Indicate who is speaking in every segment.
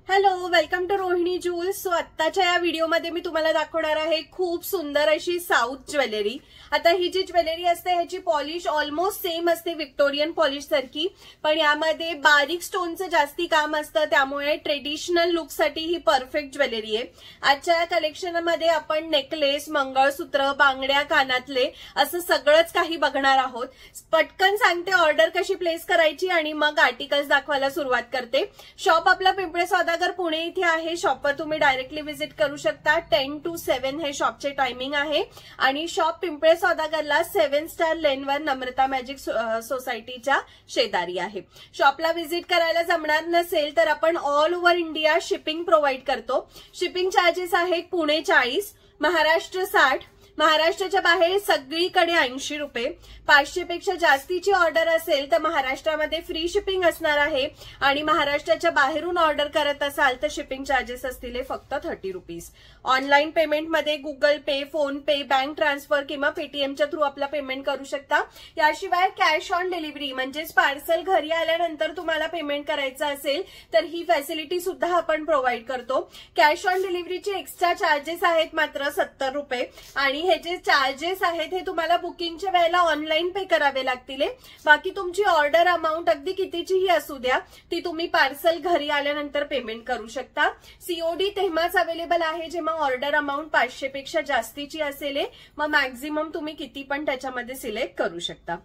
Speaker 1: Hello, welcome to Rohini Jewels. So आत्ताच्या या व्हिडिओमध्ये मी तुम्हाला दाखवणार आहे खूप सुंदर अशी साऊथ ज्वेलरी. आता ही जी ज्वेलरी असते ह्याची पॉलिश ऑलमोस्ट सेम असते विक्टोरियन पॉलिश सारखी, पण यामध्ये बारीक स्टोनचं जास्ती काम असतं, त्यामुळे ट्रेडिशनल लुकसाठी ही परफेक्ट ज्वेलरी आहे. आजच्या या कलेक्शनमध्ये आपण नेकलेस, मंगळसूत्र, बांगड्या, कानातले असं सगळंच काही बघणार आहोत. पटकन सांगते ऑर्डर कशी प्लेस करायची आणि मग आर्टिकल्स दाखवायला सुरुवात करते. शॉप आपला पिंपळे सौदागर पुणे इथे आहे. शॉपवर तुम्ही डायरेक्टली व्हिजिट करू शकता. 10 to 7 हे शॉपचे टायमिंग आहे आणि शॉप पिंपळे सौदागरला 7 स्टार लेनवर नम्रता मॅजिक सोसायटीच्या शेजारी आहे. शॉपला व्हिजिट करायला जमणार नसेल तर आपण all over India shipping provide करतो. शिपिंग चार्जेस आहेत पुणे 40, महाराष्ट्र 60, महाराष्ट्राच्या बाहेर सगळीकडे 80 रुपये. 500 पेक्षा जास्तीची ऑर्डर असेल तर महाराष्ट्रामध्ये फ्री शिपिंग असणार आहे आणि महाराष्ट्राच्या बाहेरून ऑर्डर करत असाल तर शिपिंग चार्जेस असतील फक्त 30 रुपीज. ऑनलाईन पेमेंटमध्ये गुगल पे, फोन पे, बँक ट्रान्सफर किंवा पेटीएमच्या थ्रू आपला पेमेंट करू शकता. याशिवाय कॅश ऑन डिलिव्हरी म्हणजेच पार्सल घरी आल्यानंतर तुम्हाला पेमेंट करायचं असेल तर ही फॅसिलिटी सुद्धा आपण प्रोव्हाइड करतो. कॅश ऑन डिलिव्हरीचे एक्स्ट्रा चार्जेस आहेत मात्र 70 रुपये आणि हे जे चार्जेस आहेत हे तुम्हाला बुकिंगच्या वेळेला ऑनलाईन पे करावे लागतील. बाकी तुमची ऑर्डर अमाऊंट अगदी कितीचीही असू द्या ती तुम्ही पार्सल घरी आल्यानंतर पेमेंट करू शकता. सीओडी तेव्हाच अवेलेबल आहे जेव्हा ऑर्डर अमाऊंट 500 पेक्षा जास्तीची असेल. मग मॅक्झिमम तुम्ही किती पण त्याच्यामध्ये सिलेक्ट करू शकता.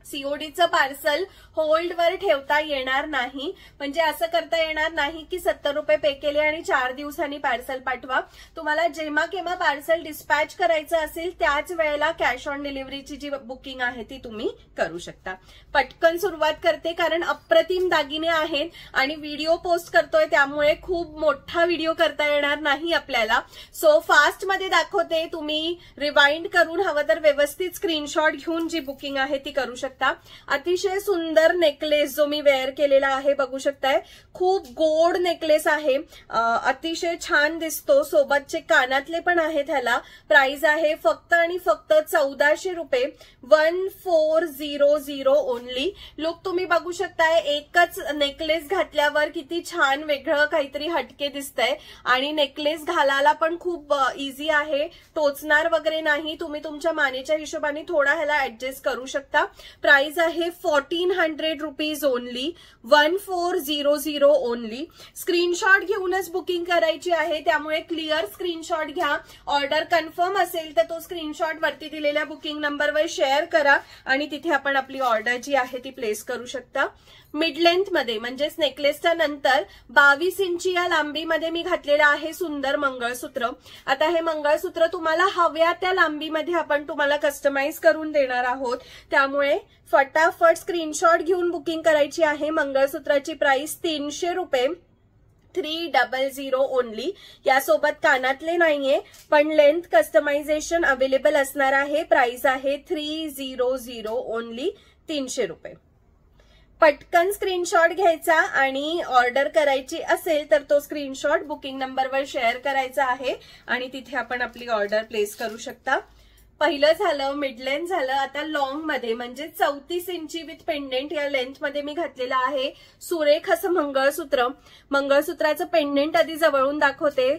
Speaker 1: सीओडीचं पार्सल होल्डवर ठेवता येणार नाही, म्हणजे असं करता येणार नाही की 70 रुपये पे केले आणि 4 दिवसांनी पार्सल पाठवा. तुम्हाला जेव्हा केव्हा पार्सल डिस्पॅच करायचं असेल त्याच वेळेला कॅश ऑन डिलिव्हरीची जी बुकिंग आहे ती तुम्ही करू शकता. पटकन सुरुवात करते कारण अप्रतिम दागिने आहेत आणि व्हिडिओ पोस्ट करतोय त्यामुळे खूप मोठा व्हिडिओ करता येणार नाही आपल्याला. सो फास्ट मध्ये दाखवते, तुम्ही रिवाइंड करून हवं तर व्यवस्थित स्क्रीनशॉट घेऊन जी बुकिंग आहे ती करू शकता. अतिशय सुंदर नेकलेस जो मी वेअर केलेला आहे बघू शकताय. खूप गोड नेकलेस आहे, अतिशय छान दिसतो. सोबतचे कानातले पण आहेत. ह्याला प्राइस आहे फक्त आणि फक्त 1400 रुपये. 1400 ओनली. लुक तुम्ही बघू शकताय. एकच नेकलेस घातल्यावर किती छान वेगळं काहीतरी हटके दिसतंय आणि नेकलेस घालायला पण खूप इझी आहे, टोचणार वगैरे नाही. तुम्ही तुमच्या मानेच्या हिशोबाने थोडा ह्याला ऍडजस्ट करू शकता. प्राइस आहे 1400 रुपीज ओनली. 1400 ओनली. स्क्रीनशॉट घेऊनच बुकिंग करायची आहे त्यामुळे क्लिअर स्क्रीनशॉट घ्या. ऑर्डर कन्फर्म असेल तर तो स्क्रीनशॉट वरती दिलेल्या बुकिंग नंबरवर शेअर करा आणि तिथे आपण आपली ऑर्डर जी आहे ती प्लेस करू शकता. मिड लेंथ मध्ये म्हणजेच नेकलेसच्या नंतर 22 इंची या लांबीमध्ये मी घातलेलं आहे सुंदर मंगळसूत्र. आता हे मंगळसूत्र तुम्हाला हव्या त्या लांबीमध्ये आपण तुम्हाला कस्टमाइज करून देणार आहोत, त्यामुळे फटाफट स्क्रीनशॉट घेऊन बुकिंग करायची आहे. मंगळसूत्राची प्राइस 300 रुपये. 300 ओनली. यासोबत कानातले नाहीये पण लेंथ कस्टमायझेशन अवेलेबल असणार आहे. प्राइस आहे 300 ओनली. 300 रुपये. पटकन स्क्रीनशॉट घ्यायचा आणि ऑर्डर करायची असेल तर तो स्क्रीनशॉट बुकिंग नंबरवर शेअर करायचा आहे आणि तिथे आपण आपली ऑर्डर प्लेस करू शकता. पहिलं झालं, मिड लेंथ झालं. आता लॉंग मध्ये म्हणजे 34 इंची विथ पेंडेंट या लेंथ मध्ये मी घातलेलं आहे सुरेख असं मंगळसूत्र. मंगळसूत्राचं पेंडेंट आधी जवळून दाखवते.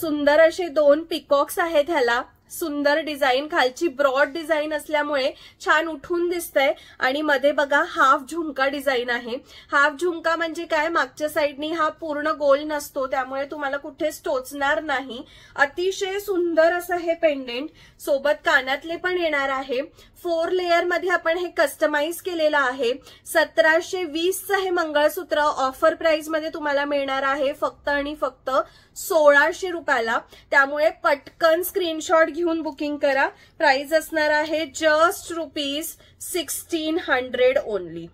Speaker 1: सुंदर असे 2 पिकॉक्स आहेत ह्याला. सुंदर डिझाईन, खालची ब्रॉड डिझाईन असल्यामुळे छान उठून दिसतंय आणि मध्ये बघा हाफ झुमका डिझाईन आहे. हाफ झुमका म्हणजे काय, मागच्या साईडनी हा पूर्ण गोल नसतो त्यामुळे तुम्हाला कुठेच टोचणार नाही. अतिशय सुंदर असं हे पेंडेंट. सोबत कानातले पण येणार आहे. 4 लेयर मध्ये आपण हे कस्टमाइज केलेलं आहे. 1720 हे मंगळसूत्र ऑफर प्राइस मध्ये तुम्हाला मिळणार आहे फक्त आणि फक्त 1600 रुपयाला. त्यामुळे पटकन स्क्रीनशॉट घेऊन बुकिंग करा. प्राइस असणार आहे जस्ट ₹1600 ओनली.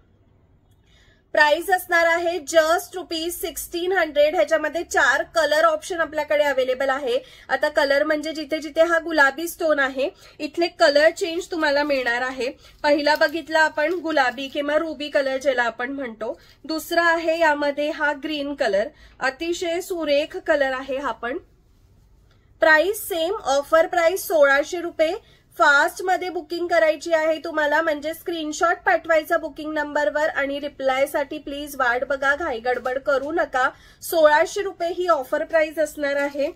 Speaker 1: प्राइस असणार आहे जस्ट ₹1600. ह्याच्यामध्ये 4 कलर ऑप्शन आपल्याकडे अवेलेबल आहे. आता कलर म्हणजे जिथे जिथे हा गुलाबी स्टोन आहे इथले कलर चेंज तुम्हाला मिळणार आहे. पहिला बघितला आपण गुलाबी किंवा रुबी कलर ज्याला आपण म्हणतो. दुसरा आहे यामध्ये हा ग्रीन कलर. अतिशय सुरेख कलर आहे हा पण. प्राइस सेम, ऑफर प्राइस 1600 रुपये. फास्ट मध्ये बुकिंग करायची आहे तुम्हाला, म्हणजे स्क्रीनशॉट पाठवायचा बुकिंग नंबरवर आणि रिप्लाय साठी प्लीज वाट बघा, घाई गडबड करू नका. 1600 रुपये ही ऑफर प्राइस असणार आहे.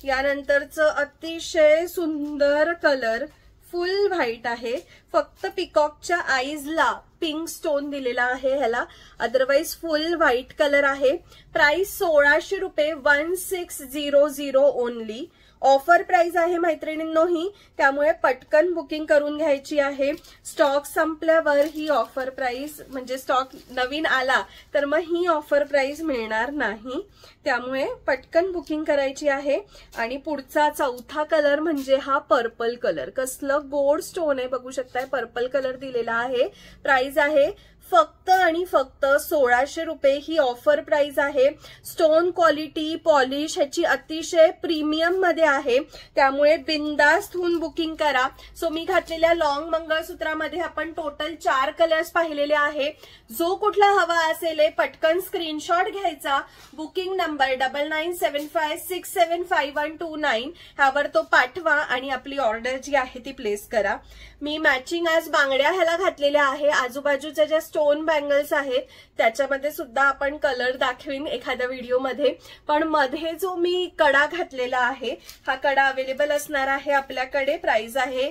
Speaker 1: यानंतरचं अतिशय सुंदर कलर फुल व्हाईट आहे. फक्त पिकॉकच्या आईजला पिंक स्टोन दिलेला आहे ह्याला, अदरवाइज फुल व्हाईट कलर आहे. प्राइस 1600 रुपये, 1600 ओनली. ऑफर प्राइस आहे मैत्रिणींनो ही, त्यामुळे पटकन बुकिंग करून घ्यायची आहे. स्टॉक संपल्यावर ही ऑफर प्राइस, म्हणजे स्टॉक नवीन आला तर मग ही ऑफर प्राइस मिळणार नाही, त्यामुळे पटकन बुकिंग करायची आहे. आणि पुढचा चौथा कलर म्हणजे हा पर्पल कलर. कसलं गोड स्टोन आहे बघू शकताय, पर्पल कलर दिलेला आहे. प्राइस आहे फक्त आणि फक्त 1600 रुपये ही ऑफर प्राइस आहे. स्टोन क्वालिटी पॉलिश ह्याची अतिशय प्रीमियम मध्ये आहे, त्यामुळे बिंदास्त होऊन बुकिंग करा. सो मी घातलेल्या लॉंग मंगळसूत्रामध्ये आपण टोटल 4 कलर्स पाहिलेले आहे. जो कुठला हवा असेल पटकन स्क्रीनशॉट घ्यायचा, बुकिंग नंबर 9975675129 ह्यावर तो पाठवा आणि आपली ऑर्डर जी आहे ती प्लेस करा. मी मॅचिंग आज बांगड्या ह्याला घातलेल्या आहे. आजूबाजूच्या ज्या स्टोन बँगल्स आहेत त्याच्यामध्ये सुद्धा आपण कलर दाखवीन एखाद्या व्हिडिओमध्ये, पण मध्ये जो मी कडा घातलेला आहे हा कडा अवेलेबल असणार आहे आपल्याकडे. प्राइस आहे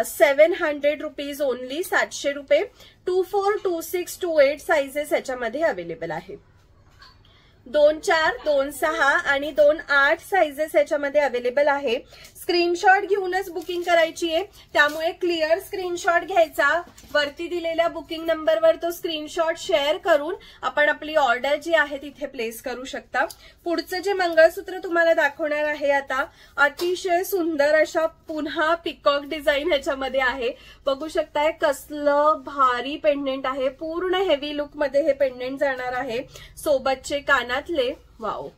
Speaker 1: 700 रुपीज ओनली, 700 रुपये. 24, 26, 28 साइजेस याच्यामध्ये अवेलेबल आहे. 2-4, 2-6 आणि 2-8 साइजेस याच्यामध्ये अवेलेबल आहे. स्क्रीनशॉट घेऊनच बुकिंग करायची आहे, त्यामुळे क्लिअर स्क्रीनशॉट घ्यायचा. वरती दिलेल्या बुकिंग नंबरवर तो स्क्रीनशॉट शेअर करून आपण आपली ऑर्डर जी आहे तिथे प्लेस करू शकता. पुढचं जे मंगळसूत्र तुम्हाला दाखवणार आहे आता, अतिशय सुंदर अशा पुन्हा पिकॉक डिझाईन ह्याच्यामध्ये आहे. बघू शकताय कसलं भारी पेंडेंट आहे, पूर्ण हेवी लुक मध्ये हे पेंडेंट जाणार आहे. सोबतचे कानातले वाव,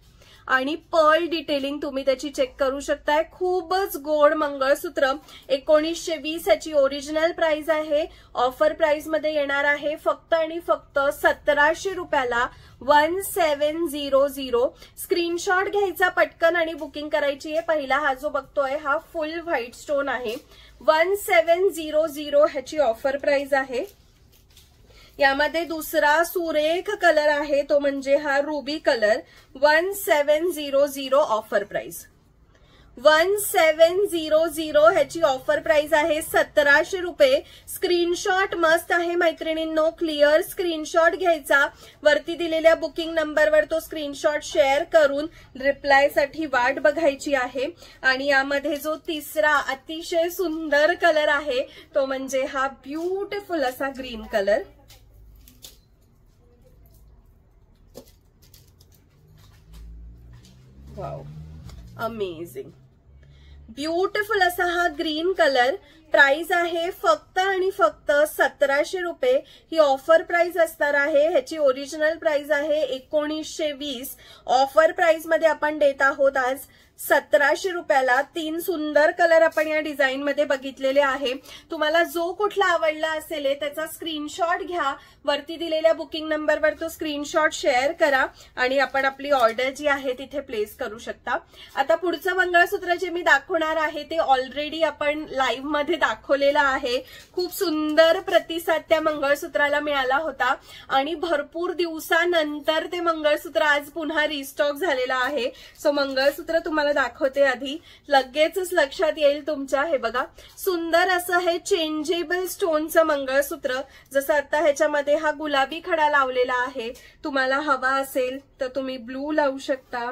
Speaker 1: आणि पर्ल डिटेलिंग तुम्ही त्याची चेक करू शकताय. खूपच गोड मंगळसूत्र. 1920 याची ओरिजिनल प्राइस आहे. ऑफर प्राइस मध्ये येणार आहे फक्त आणि फक्त 1700 रुपयाला, 1700. स्क्रीनशॉट घ्यायचा पटकन आणि बुकिंग करायची आहे. पहिला हा जो बघतोय हा फुल व्हाईट स्टोन आहे. 1700 ह्याची ऑफर प्राइस आहे. यामध्ये दुसरा सुरेख कलर आहे तो म्हणजे हा रुबी कलर. 1700 offer price. 1700 ह्याची ऑफर प्राइस आहे. 1700 रुपये. स्क्रीनशॉट मस्त आहे मैत्रिणींनो, क्लिअर स्क्रीनशॉट घ्यायचा. वरती दिलेल्या बुकिंग नंबरवर तो स्क्रीनशॉट शेअर करून रिप्लाय साठी वाट बघायची आहे. आणि यामध्ये जो तिसरा अतिशय सुंदर कलर आहे तो म्हणजे हा ब्युटिफुल असा green colour. Wow, amazing, beautiful असा हा ग्रीन कलर. प्राइस आहे फक्त आणि फक्त 1700 रुपये. ही ऑफर प्राइस असणार आहे. ह्याची ओरिजिनल प्राइस आहे 1920. ऑफर प्राइस मध्ये आपण देत आहोत आज 1700 रुपयाला. 3 सुंदर कलर आपण या डिझाईन मध्ये बघितलेले आहे. तुम्हाला जो कुठला आवडला असेल त्याचा स्क्रीनशॉट घ्या. वरती दिलेल्या बुकिंग नंबरवर तो स्क्रीनशॉट शेअर करा आणि आपण आपली ऑर्डर जी आहे तिथे प्लेस करू शकता. आता पुढचं मंगळसूत्र जे मी दाखवणार आहे ते ऑलरेडी आपण लाईव्ह मध्ये दाखवलेलं आहे. खूप सुंदर प्रतिसाद त्या मंगळसूत्राला मिळाला होता आणि भरपूर दिवसानंतर ते मंगळसूत्र आज पुन्हा रिस्टॉक झालेलं आहे. सो मंगळसूत्र तुम्हाला दाखवते आधी, लगेचच लक्षात येईल तुमच्या. हे बघा, सुंदर असं हे चेंजेबल स्टोनचं मंगळसूत्र. जसं आता ह्याच्यामध्ये हा गुलाबी खडा लावलेला आहे. तुम्हाला हवा असेल तर तुम्ही ब्लू लावू शकता,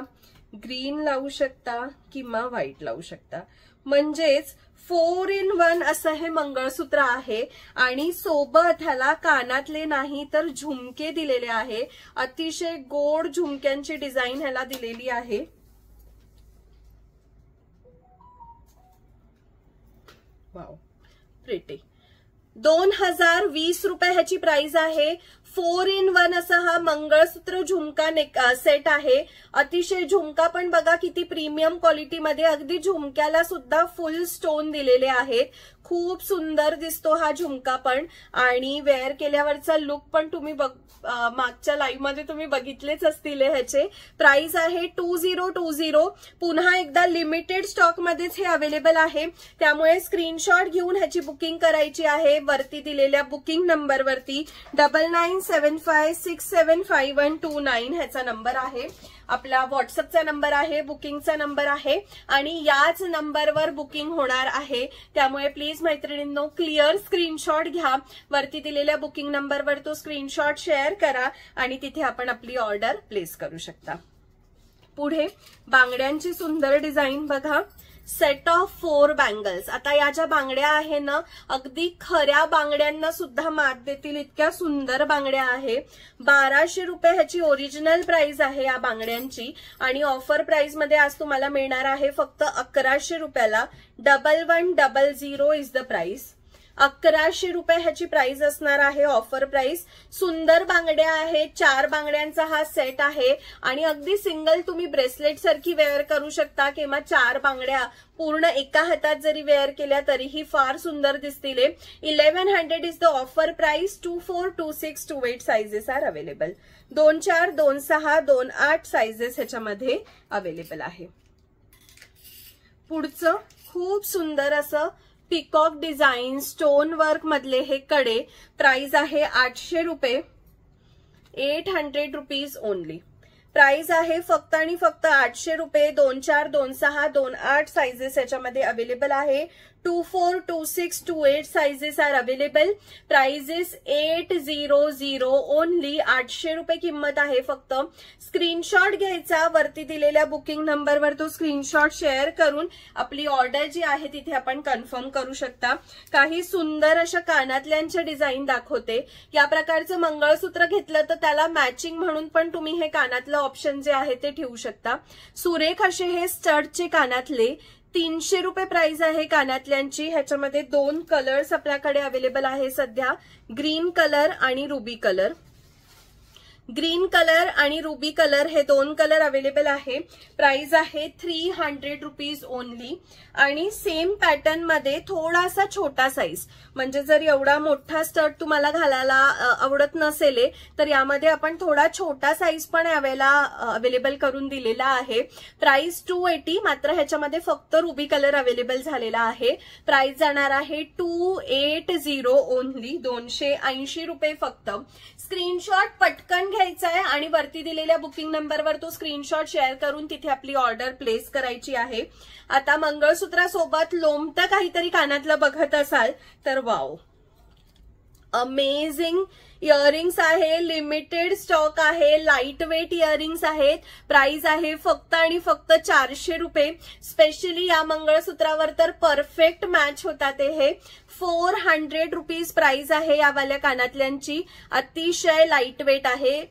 Speaker 1: ग्रीन लावू शकता किंवा व्हाईट लावू शकता. म्हणजेच 4 in 1 असं हे मंगळसूत्र आहे. आणि सोबत ह्याला कानातले नाही तर झुमके दिलेले आहे. अतिशय गोड झुमक्यांची डिझाईन ह्याला दिलेली आहे. Wow, pretty. 2020 रुपये ह्याची प्राइस आहे. 4 in 1 असा हा मंगळसूत्र झुमका सेट आहे. अतिशय झुमका पण बघा किती प्रीमियम क्वालिटी मध्ये, अगदी झुमक्याला सुद्धा फुल स्टोन दिलेले आहेत. खूप सुंदर दिसतो हा झुमका पण, आणि वेअर केल्यावरचा लुक पण तुम्ही मागच्या लाईव्ह मध्ये तुम्ही बघितलेच असतील. ह्याचे प्राइस आहे 2020. पुन्हा एकदा लिमिटेड स्टॉक मध्येच हे अवेलेबल आहे, त्यामुळे स्क्रीनशॉट घेऊन ह्याची बुकिंग करायची आहे. वरती दिलेल्या बुकिंग नंबर वरती 9975675129 ह्याचा नंबर आहे. आपला व्हॉट्सअपचा नंबर आहे, बुकिंगचा नंबर आहे, आणि याच नंबरवर बुकिंग होणार आहे. त्यामुळे प्लीज मैत्रिणींनो क्लिअर स्क्रीनशॉट घ्या. वरती दिलेल्या बुकिंग नंबरवर तो स्क्रीनशॉट शेअर करा आणि तिथे आपण आपली ऑर्डर प्लेस करू शकता. पुढे बांगड्यांची सुंदर डिझाईन बघा. Set of 4 bangles. आता या ज्या बांगड्या आहे ना, अगदी खऱ्या बांगड्यांना सुद्धा मात देतील इतक्या सुंदर बांगड्या आहे. 1200 रुपये ह्याची ओरिजिनल प्राइस आहे या बांगड्यांची, आणि ऑफर प्राइस मध्ये आज तुम्हाला मिळणार आहे फक्त 1100 रुपयाला. 1100 इज द प्राइस. 1100 रुपये ह्याची प्राइस असणार आहे, ऑफर प्राइस. सुंदर बांगड्या आहेत. 4 बांगड्यांचा हा सेट आहे, आणि अगदी सिंगल तुम्ही ब्रेसलेट सारखी वेअर करू शकता, किंवा 4 बांगड्या पूर्ण एका हातात जरी वेअर केल्या तरीही फार सुंदर दिसतील. 1100 is the offer price. 24, 26, 28 sizes are available. 24, 26, 28 sizes ह्याच्यामध्ये अवेलेबल आहे. पुढचं खूप सुंदर असं पिकॉक डिझाईन स्टोन वर्क मधले हे कडे. प्राइस आहे 800 रुपये. 800 रुपीज ओनली. प्राइस आहे फक्त आणि फक्त 800 रुपये. 24, 26, 28 साइजेस याच्यामध्ये अवेलेबल आहे. 24, 26, 28 sizes are available. Prices 800 only. 800 रुपये किंमत आहे फक्त. स्क्रीनशॉट घ्यायचा. वरती दिलेल्या बुकिंग नंबरवर तो स्क्रीनशॉट शेअर करून आपली ऑर्डर जी आहे तिथे आपण कन्फर्म करू शकता. काही सुंदर अशा कानातल्यांच्या डिझाईन दाखवते. या प्रकारचं मंगळसूत्र घेतलं तर त्याला मॅचिंग म्हणून पण तुम्ही हे कानातलं ऑप्शन जे आहे ते ठेवू शकता. सुरेख असे हे स्टडचे कानातले. 300 रुपये प्राइस आहे कानातल्यांची. ह्याच्यामध्ये 2 कलर्स आपल्याकडे अवेलेबल आहे सध्या, ग्रीन कलर आणि रुबी कलर. ग्रीन कलर आणि रुबी कलर हे 2 कलर अवेलेबल आहे. प्राइस आहे 300 रुपीज ओनली. आणि सेम पॅटर्न मध्ये थोडासा छोटा साईज, म्हणजे जर एवढा मोठा स्टड तुम्हाला घालायला आवडत नसेल तर यामध्ये आपण थोडा छोटा साईज पण यावेळेला अवेलेबल करून दिलेला आहे. प्राइस 280. मात्र ह्याच्यामध्ये फक्त रुबी कलर अवेलेबल झालेला आहे. प्राइस जाणार आहे 280 ओनली. 280 रुपये फक्त. स्क्रीनशॉट पटकन घ्यायचा आहे आणि वरती दिलेल्या बुकिंग नंबरवर तो स्क्रीनशॉट शेअर करून तिथे आपली ऑर्डर प्लेस करायची आहे. आता मंगळसूत्रासोबत लोमतं काहीतरी कानातलं बघत असाल तर वाव, अमेझिंग इयरिंग्स आहे. लिमिटेड स्टॉक आहे. लाईट वेट इयरिंग्स आहेत. प्राइस आहे फक्त आणि फक्त 400 रुपये. स्पेशली या मंगळसूत्रावर तर परफेक्ट मॅच होतात हे. 400 रुपीज प्राइस आहे यावाल्या कानातल्यांची. अतिशय लाईट वेट आहे.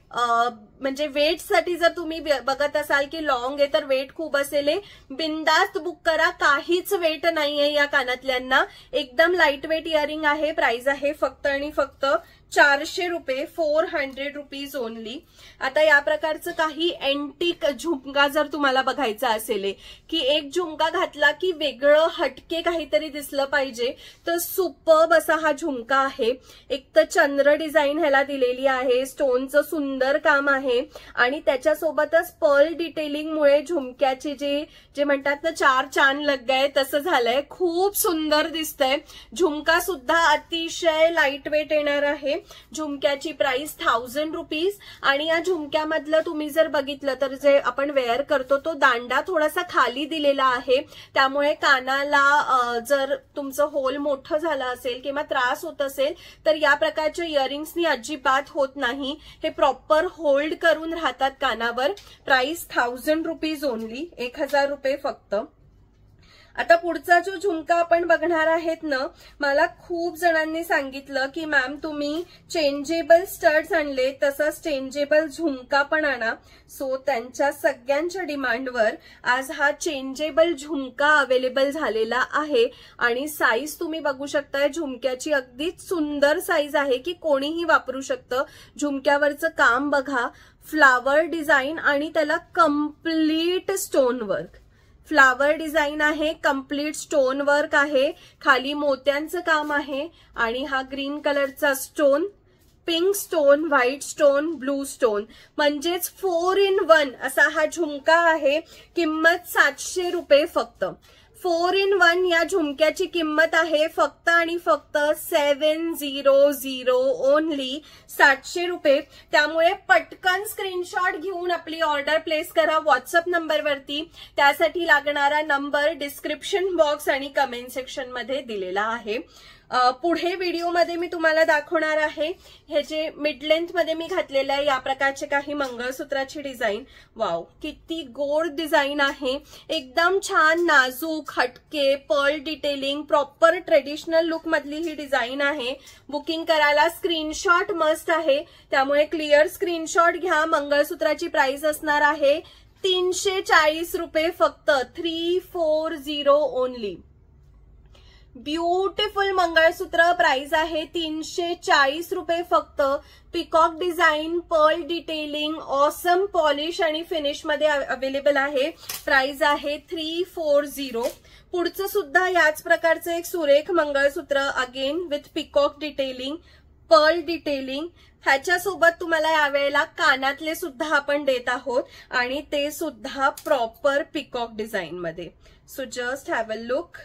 Speaker 1: म्हणजे वेट साठी जर तुम्ही बघत असाल की लॉंग आहे तर वेट खूप असेल, बिंदास्त बुक करा. काहीच वेट नाहीये या कानातल्यांना. एकदम लाईट वेट इयरिंग आहे. प्राइस आहे फक्त आणि फक्त 400 रुपये. 400 रुपीज ओनली. आता या प्रकारचं काही एंटिक झुमका जर तुम्हाला बघायचा असेल की एक झुमका घातला की वेगळं हटके काहीतरी दिसलं पाहिजे, तर सुपर्ब असा हा झुमका आहे. एक तर चंद्र डिझाईन ह्याला दिलेली आहे. स्टोनचं सुंदर काम आहे आणि त्याच्यासोबतच पर्ल डिटेलिंगमुळे झुमक्याचे जे म्हणतात ना 4 चांद लग गए तसं झालंय. खूप सुंदर दिसतंय. झुमका सुद्धा अतिशय लाईट वेट येणार आहे. झुमक्याची प्राइस 1000 रुपीज. आणि या झुमक्यामधलं तुम्ही जर बघितलं तर जे आपण वेअर करतो तो दांडा थोडासा खाली दिलेला आहे. त्यामुळे कानाला जर तुमचं होल मोठं झालं असेल किंवा त्रास होत असेल तर या प्रकारच्या इयरिंग्सनी अजिबात होत नाही. हे प्रॉपर होल्ड करून राहतात कानावर. Price 1000 rupees only. 1000 रुपये फक्त. आता पुढचा जो झुमका आपण बघणार आहेत ना, मला खूप जणांनी सांगितलं की मॅम तुम्ही चेंजेबल स्टड्स आणले, तसंच चेंजेबल झुमका पण आणा. सो त्यांच्या सगळ्यांच्या डिमांडवर आज हा चेंजेबल झुमका अवेलेबल झालेला आहे. आणि साईज तुम्ही बघू शकताय, झुमक्याची अगदीच सुंदर साईज आहे की कोणीही वापरू शकतं. झुमक्यावरचं काम बघा, फ्लावर डिझाईन आणि त्याला complete stone work. Flower design आहे, कम्प्लीट स्टोन वर्क आहे, खाली मोत्यांचं काम आहे आणि हा ग्रीन कलरचा stone, pink stone, white stone, blue stone, म्हणजेच 4 in 1 असा हा झुमका आहे. किंमत 700 रुपये फक्त. 4 in 1 या झुमक्याची किंमत आहे फक्त आणि फक्त 700 ओनली, 700 रुपये. त्यामुळे पटकन स्क्रीनशॉट घेऊन आपली ऑर्डर प्लेस करा व्हॉट्सअप नंबरवरती. त्यासाठी लागणारा नंबर डिस्क्रिप्शन बॉक्स आणि कमेंट सेक्शन मध्ये दिलेला आहे. पुढे व्हिडिओमध्ये मी तुम्हाला दाखवणार आहे हे जे मिड लेंथ मध्ये मी घातलेलं आहे या प्रकारचे काही मंगळसूत्राची डिझाईन. वाव, किती गोड डिझाईन आहे, एकदम छान नाजूक, हटके, pearl detailing, proper traditional look मधली ही डिझाईन आहे. बुकिंग करायला स्क्रीनशॉट मस्ट आहे, त्यामुळे क्लिअर स्क्रीनशॉट घ्या. मंगळसूत्राची प्राइस असणार आहे 340 रुपये फक्त. 340 ओनली. ब्युटिफुल मंगळसूत्र, प्राइस आहे 340 रुपये फक्त. Peacock design, pearl detailing, awesome polish आणि फिनिश मध्ये अवेलेबल आहे. प्राइस आहे 340. पुढचं सुद्धा याच प्रकारचं एक सुरेख mangalsutra, again with peacock detailing, pearl detailing. ह्याच्यासोबत तुम्हाला यावेळेला कानातले सुद्धा आपण देत आहोत आणि ते सुद्धा प्रॉपर पिकॉक डिझाईन मध्ये. So just have a look.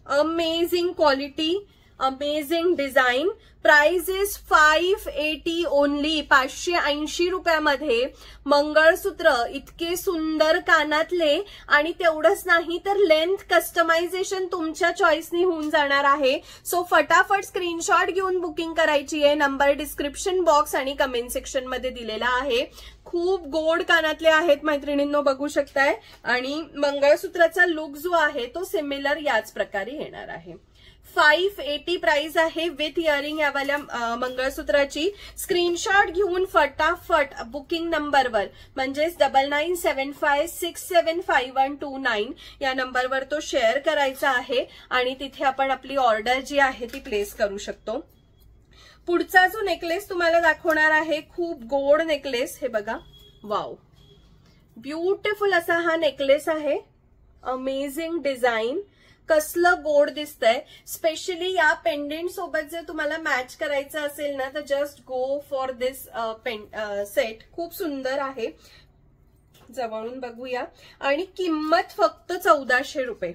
Speaker 1: Amazing quality, amazing design. Price is 580 only. 580 रुपयामध्ये मंगळसूत्र, इतके सुंदर कानातले आणि तेवढंच नाही तर लेंथ कस्टमायझेशन तुमच्या चॉईसनी होऊन जाणार आहे. सो फटाफट स्क्रीनशॉट घेऊन बुकिंग करायची आहे. नंबर डिस्क्रिप्शन बॉक्स आणि कमेंट सेक्शन मध्ये दिलेला आहे. खूप गोड कानातले आहेत मैत्रिणींनो, बघू शकताय. आणि मंगळसूत्राचा लुक जो आहे तो सिमिलर याच प्रकारे येणार आहे. 580 प्राइस आहे विथ इयरिंग यावाल्या मंगळसूत्राची. स्क्रीनशॉट घेऊन फटाफट बुकिंग नंबरवर म्हणजेच 9975675129 या नंबरवर तो शेअर करायचा आहे आणि तिथे आपण आपली ऑर्डर जी आहे ती प्लेस करू शकतो. पुढचा जो नेकलेस तुम्हाला दाखवणार आहे, खूप गोड नेकलेस. हे बघा, वाव, ब्युटिफुल असा हा नेकलेस आहे. अमेझिंग डिझाईन, कसलं गोड दिसतंय. स्पेशली या पेंडेंट सोबत जर तुम्हाला मॅच करायचं असेल ना तर just go for this set. खूप सुंदर आहे. जवळून बघूया. आणि किंमत फक्त 1400 रुपये.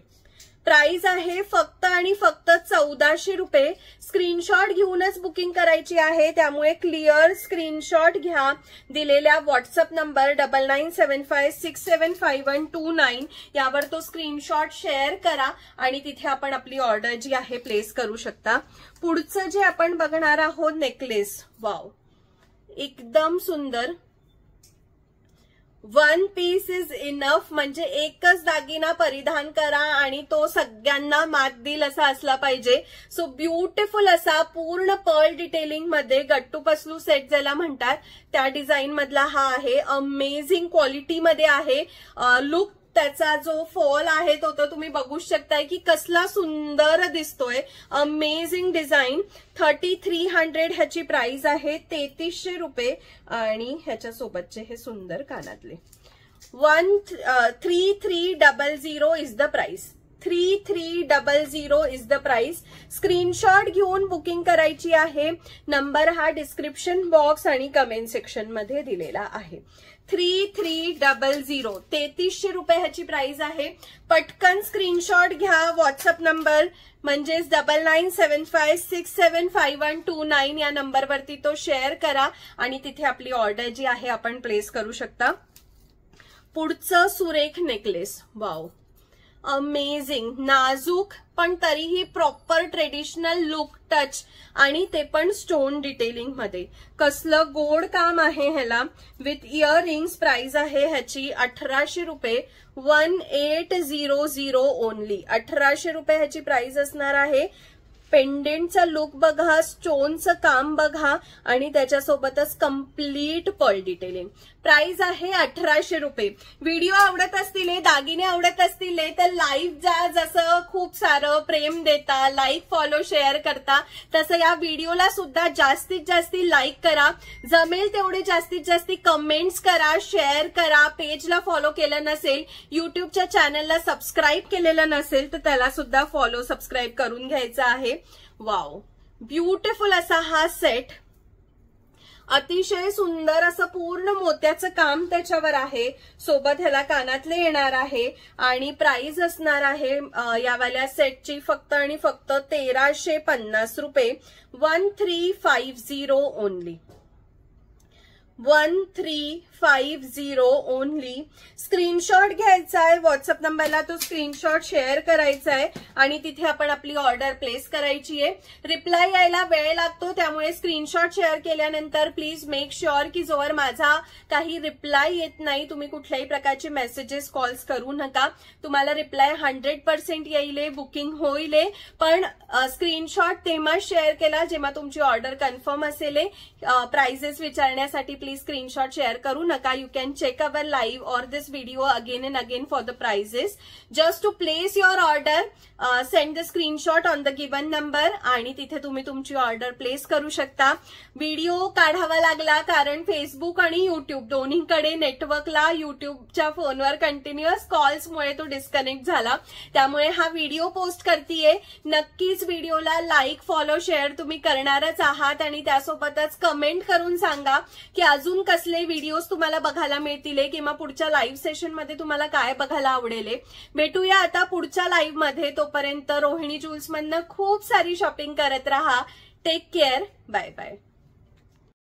Speaker 1: प्राइस आहे फक्त आणि फक्त 1400 रुपये. स्क्रीनशॉट घेऊनच बुकिंग करायची आहे, त्यामुळे क्लिअर स्क्रीनशॉट घ्या. दिलेल्या व्हॉट्सअप नंबर 9975675129 यावर तो स्क्रीनशॉट शेअर करा आणि तिथे आपण आपली ऑर्डर जी आहे प्लेस करू शकता. पुढचं जे आपण बघणार आहोत नेकलेस, वाव, एकदम सुंदर. 1 पीस इज इनफ, म्हणजे एकच दागिना परिधान करा आणि तो सगळ्यांना मात देईल असा असला पाहिजे. सो ब्युटिफुल असा पूर्ण पर्ल डिटेलिंग मध्ये गट्टू पसलू सेट ज्याला म्हणतात त्या डिझाईन मधला हा आहे. अमेझिंग क्वालिटी मध्ये आहे. लुक त्याचा जो फॉल आहे तो तर तुम्ही बघू शकताय की कसला सुंदर दिसतोय. Amazing design. 3300 ह्याची प्राइस आहे. 3300 रुपये. आणि ह्याच्या सोबतचे हे सुंदर कानातले. 3300 is the price. 3300 is the price. Screenshot घेऊन बुकिंग करायची आहे. नंबर हा डिस्क्रिप्शन बॉक्स आणि कमेंट सेक्शन मध्ये दिलेला आहे. 3300, 3300 रुपये ह्याची प्राइस आहे. पटकन स्क्रीनशॉट घ्या. व्हॉट्सअप नंबर म्हणजेच 9975675129 या नंबरवरती तो शेअर करा आणि तिथे आपली ऑर्डर जी आहे आपण प्लेस करू शकता. पुढचं सुरेख नेकलेस, वाव, अमेझिंग, नाजूक पण तरीही प्रॉपर ट्रेडिशनल लुक टच, आणि ते पण स्टोन डिटेलिंग मध्ये. कसलं गोड काम आहे ह्याला, विथ इयरिंग्स. प्राइस आहे ह्याची 1800 रुपये, 1800 ओनली. 1800 रुपये ह्याची प्राइस असणार आहे. पेंडेंटचा लुक बघा, स्टोनचं काम बघा, आणि त्याच्यासोबतच कम्प्लीट पर्ल डिटेलिंग. प्राइस आहे 1800 रुपये. व्हिडिओ आवडत असतील, दागिने आवडत असतील तर लाईव्ह जा. जसं खूप सारं प्रेम देता, लाईक फॉलो शेअर करता, तसं या व्हिडिओला सुद्धा जास्तीत जास्त लाईक करा. जमेल तेवढे जास्तीत जास्त कमेंट्स करा, शेअर करा. पेजला फॉलो केलं नसेल, युट्यूबच्या चॅनलला सबस्क्राईब केलेलं नसेल तर त्याला सुद्धा फॉलो सबस्क्राईब करून घ्यायचं आहे. वाव, ब्युटिफुल असा हा सेट. अतिशय सुंदर असं पूर्ण मोत्याचं काम त्याच्यावर आहे. सोबत ह्याला कानातले येणार आहे, आणि प्राइस असणार आहे यावाल्या सेटची फक्त आणि फक्त 1350 रुपये. 1350 ओनली. 1350 ओनली. स्क्रीनशॉट घ्यायचा आहे, व्हॉट्सअप नंबरला तो स्क्रीनशॉट शेअर करायचा आहे, आणि तिथे आपण आपली ऑर्डर प्लेस करायची आहे. रिप्लाय यायला वेळ लागतो, त्यामुळे स्क्रीनशॉट शेअर केल्यानंतर प्लीज मेक शुअर की जोवर माझा काही रिप्लाय येत नाही तुम्ही कुठल्याही प्रकारचे मेसेजेस, कॉल्स करू नका. तुम्हाला रिप्लाय 100% येईल, बुकिंग होईल, पण स्क्रीनशॉट तेव्हा शेअर केला जेव्हा तुमची ऑर्डर कन्फर्म असेल. प्राइजेस विचारण्यासाठी प्लीज स्क्रीनशॉट शेअर करू नका. You can check our live or this video again and again for the prices. Just to place your order, send the screenshot on the given number, आणि तिथे तुम्ही तुमची order place करू शकता. Video काढावा लागला कारण फेसबुक आणि युट्यूब दोन्हीकडे नेटवर्कला युट्यूबच्या फोनवर कंटिन्युअस कॉल्समुळे तो डिस्कनेक्ट झाला, त्यामुळे हा व्हिडिओ पोस्ट करतेय. नक्कीच व्हिडिओला लाईक फॉलो शेअर तुम्ही करणारच आहात, आणि त्यासोबतच कमेंट करून सांगा की अजून कसले व्हिडिओज तुम्हाला बघायला मिळतील किंवा पुढच्या लाईव्ह सेशन मध्ये तुम्हाला काय बघायला आवडेल. भेटूया आता पुढच्या लाईव्ह मध्ये. तोपर्यंत रोहिणी ज्वेल्स मधनं खूप सारी शॉपिंग करत राहा. Take care. Bye bye.